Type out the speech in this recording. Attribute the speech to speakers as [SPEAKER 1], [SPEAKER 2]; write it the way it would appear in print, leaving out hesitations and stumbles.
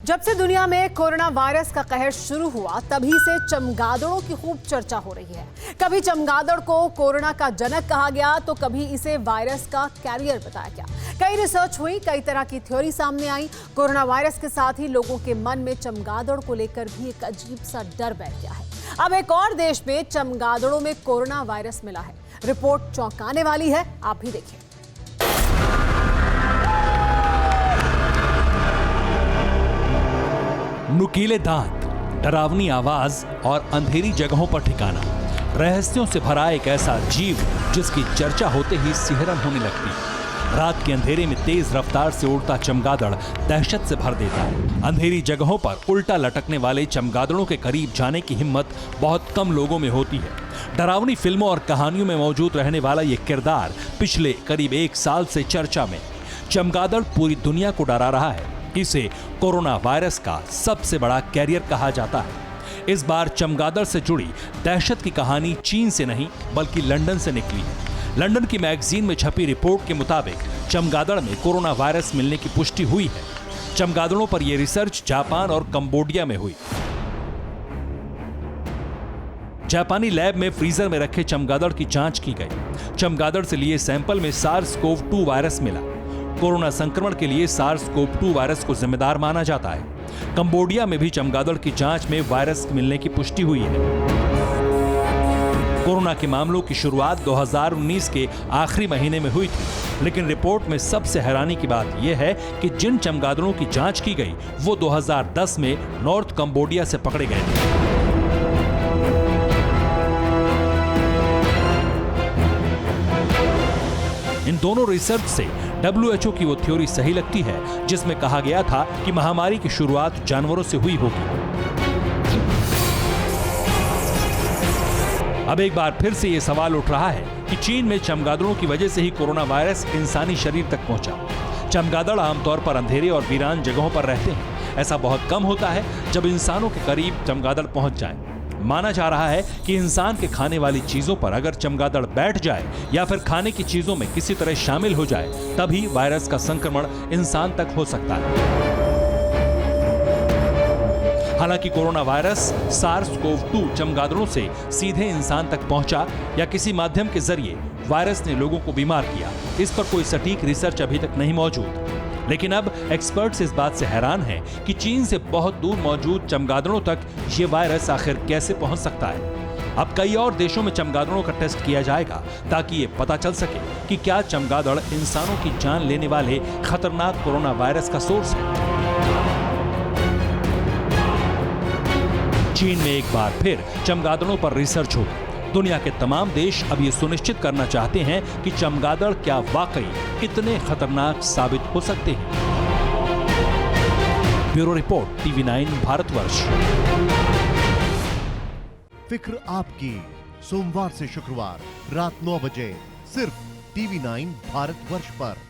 [SPEAKER 1] जब से दुनिया में कोरोना वायरस का कहर शुरू हुआ तभी से चमगादड़ों की खूब चर्चा हो रही है। कभी चमगादड़ को कोरोना का जनक कहा गया तो कभी इसे वायरस का कैरियर बताया गया। कई रिसर्च हुई, कई तरह की थ्योरी सामने आई। कोरोना वायरस के साथ ही लोगों के मन में चमगादड़ को लेकर भी एक अजीब सा डर बैठ गया है। अब एक और देश में चमगादड़ों में कोरोना वायरस मिला है। रिपोर्ट चौंकाने वाली है, आप भी देखिए।
[SPEAKER 2] नुकीले दांत, डरावनी आवाज और अंधेरी जगहों पर ठिकाना, रहस्यों से भरा एक ऐसा जीव जिसकी चर्चा होते ही सिहरन होने लगती है। रात के अंधेरे में तेज रफ्तार से उड़ता चमगादड़ दहशत से भर देता है। अंधेरी जगहों पर उल्टा लटकने वाले चमगादड़ों के करीब जाने की हिम्मत बहुत कम लोगों में होती है। डरावनी फिल्मों और कहानियों में मौजूद रहने वाला ये किरदार पिछले करीब 1 साल से चर्चा में। चमगादड़ पूरी दुनिया को डरा रहा है। इसे कोरोना वायरस का सबसे बड़ा कैरियर कहा जाता है। इस बार चमगादड़ से जुड़ी दहशत की कहानी चीन से नहीं बल्कि लंदन से निकली है। लंदन की मैगजीन में छपी रिपोर्ट के मुताबिक चमगादड़ में कोरोना वायरस मिलने की पुष्टि हुई है। चमगादड़ों पर यह रिसर्च जापान और कंबोडिया में हुई। जापानी लैब में फ्रीजर में रखे चमगादड़ की जांच की गई। चमगादड़ से लिए सैंपल में SARS-CoV-2 वायरस मिला। कोरोना संक्रमण के लिए SARS-CoV-2 वायरस को जिम्मेदार माना जाता है। कंबोडिया में भी चमगादड़ की जांच में वायरस मिलने की पुष्टि हुई है। कोरोना के मामलों की शुरुआत 2019 के आखिरी महीने में हुई थी, लेकिन रिपोर्ट में सबसे हैरानी की बात यह है कि जिन चमगादड़ों की जांच की गई वो 2010 में नॉर्थ कंबोडिया से पकड़े गए थे। इन दोनों रिसर्च से WHO की वो थ्योरी सही लगती है जिसमें कहा गया था कि महामारी की शुरुआत जानवरों से हुई होगी। अब एक बार फिर से ये सवाल उठ रहा है कि चीन में चमगादड़ों की वजह से ही कोरोना वायरस इंसानी शरीर तक पहुंचा। चमगादड़ आमतौर पर अंधेरे और वीरान जगहों पर रहते हैं। ऐसा बहुत कम होता है जब इंसानों के करीब चमगादड़ पहुंच जाए। माना जा रहा है कि इंसान के खाने वाली चीजों पर अगर चमगादड़ बैठ जाए या फिर खाने की चीजों में किसी तरह शामिल हो जाए तभी वायरस का संक्रमण इंसान तक हो सकता है। हालांकि कोरोना वायरस SARS-CoV-2 चमगादड़ों से सीधे इंसान तक पहुंचा या किसी माध्यम के जरिए वायरस ने लोगों को बीमार किया, इस पर कोई सटीक रिसर्च अभी तक नहीं मौजूद। लेकिन अब एक्सपर्ट्स इस बात से हैरान हैं कि चीन से बहुत दूर मौजूद चमगादड़ों तक ये वायरस आखिर कैसे पहुंच सकता है। अब कई और देशों में चमगादड़ों का टेस्ट किया जाएगा ताकि ये पता चल सके कि क्या चमगादड़ इंसानों की जान लेने वाले खतरनाक कोरोना वायरस का सोर्स है। चीन में एक बार फिर चमगादड़ों पर रिसर्च होगी। दुनिया के तमाम देश अब ये सुनिश्चित करना चाहते हैं कि चमगादड़ क्या वाकई इतने खतरनाक साबित हो सकते हैं। Bureau report, TV9 Bharatvarsh.
[SPEAKER 3] फिक्र आपकी, सोमवार से शुक्रवार रात 9 बजे सिर्फ TV9 भारतवर्ष पर।